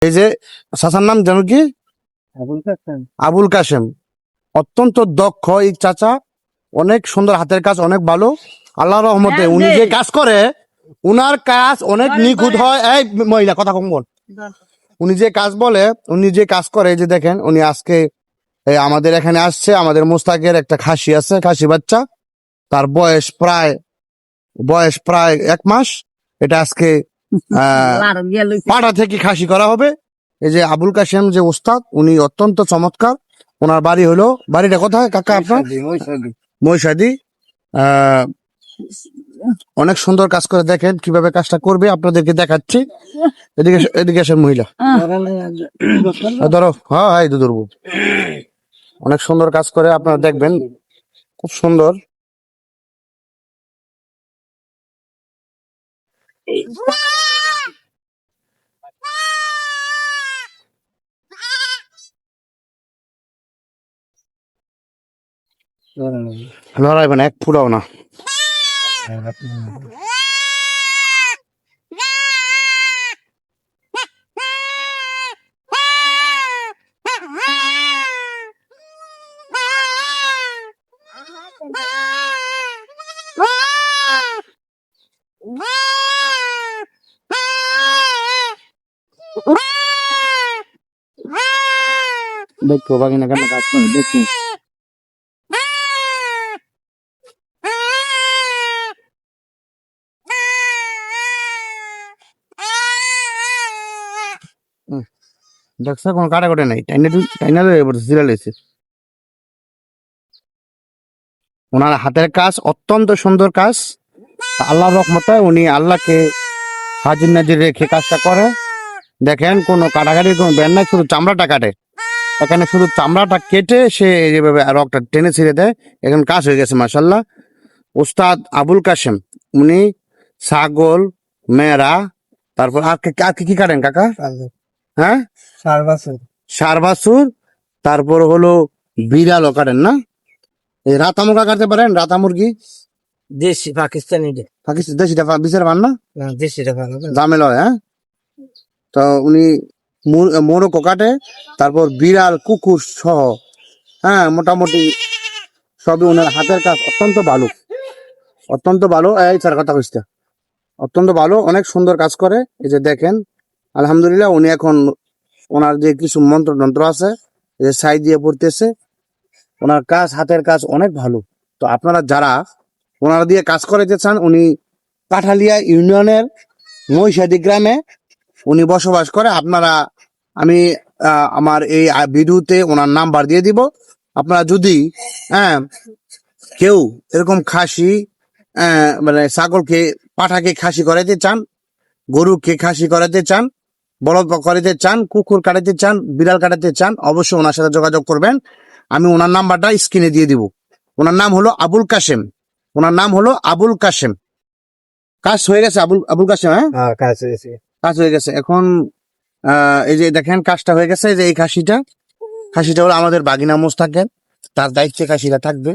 এই যে চাচার নাম জানো কি? আবুল কাশেম। অত্যন্ত দক্ষ এই চাচা, অনেক সুন্দর হাতের কাজ, অনেক ভালো। আল্লাহর রহমতে উনি যে কাজ করে, উনার কাজ অনেক নিখুঁত হয়। এই মহিলা কথা কম বল। উনি যে কাজ বলে, উনি যে কাজ করে, এই যে দেখেন উনি আজকে আমাদের এখানে আসছে। আমাদের মোস্তাকের একটা খাসি আছে, খাসি বাচ্চা, তার বয়স প্রায় 1 মাস। এটা আজকে পাটা থেকে খাসি করা হবে। এই যে আবুল কাশেম যে ওস্তাদ, উনি অত্যন্ত চমৎকার। ওনার বাড়ি হলো, বাড়িটা কোথায় কাকা আপনার? মহিষাদি। অনেক সুন্দর কাজ করে, দেখেন কিভাবে কাজটা করবে আপনাদেরকে দেখাচ্ছি। এদিকে এদিকে আসেন মহিলা, ধরো। হ্যাঁ হ্যাঁ, এই তো ধরবো। অনেক সুন্দর কাজ করে, আপনারা দেখবেন, খুব সুন্দর। লড়াইবেন এক ফুটাও না। দেখো বাগিনা কেন কাজ করে, দেখো। দেখছো কোনো কাটাকুটি নাই, টাইনা লয়ে পড়ছে, সিরিয়াল এসে। ওনার হাতের কাজ অত্যন্ত সুন্দর কাজ। আল্লাহর রহমতে উনি আল্লাহকে হাজির নাজির রেখে কাজটা করে। দেখেন কোনো কাটাকাটি কোনো ব্যান নাই, শুধু চামড়াটা কাটে। এখানে শুধু চামড়াটা কেটে সে যেভাবে রকটা টেনে ছিঁড়ে দেয়। এখন কাজ হয়ে গেছে মাশাল্লাহ। উস্তাদ আবুল কাশেম, উনি ছাগল, মেয়েরা, তারপর আর কি কাটেন কাকা? হ্যাঁ, ষাঁড় বাছুর, তারপর হলো বিড়ালও কাটেন না? এই রাতা মুরগা কাটতে পারেন? রাতা মুরগি দেশি পাকিস্তানি দেশিটা বিচার পান না? দেশিটা ভালো দামে লয়। হ্যাঁ, তো উনি মোরগও কাটে, তারপর বিড়াল, কুকুর সহ, হ্যাঁ, মোটামুটি সবই ওনার হাতের কাজ অত্যন্ত ভালো, অত্যন্ত ভালো। এই স্যার কথা কইছে, অত্যন্ত ভালো, অনেক সুন্দর কাজ করে। এই যে দেখেন, আলহামদুলিল্লাহ উনি এখন ওনার যে কিছু মন্ত্র আছে, এই যে ছাই দিয়ে পড়তেছে। ওনার কাজ, হাতের কাজ অনেক ভালো। তো আপনারা যারা ওনারা দিয়ে কাজ করাইতে চান, উনি কাঠালিয়া ইউনিয়নের মহিষাদি গ্রামে উনি বসবাস করে। আপনারা, আমি আমার এই ভিডিওতে ওনার নাম্বার দিয়ে দিব। আপনারা যদি কেউ এরকম খাসি, মানে ছাগলকে, পাঠাকে খাসি করাইতে চান, গরুকে খাসি করাতে চান, বলদ করাতে চান, কুকুর কাটাতে চান, বিড়াল কাটাতে চান, অবশ্যই ওনার সাথে যোগাযোগ করবেন। আমি ওনার নাম্বারটা স্ক্রিনে দিয়ে দিব। ওনার নাম হলো আবুল কাশেম। ওনার নাম হলো আবুল কাশেম। কাজ হয়ে গেছে আবুল কাশেম। হ্যাঁ, কাজ হয়ে গেছে। এখন এই যে দেখেন কাজটা হয়ে গেছে। এই যে এই খাসিটা হলো আমাদের বাগিনা মোস্তাকের, তার দায়িত্বে খাসিটা থাকবে।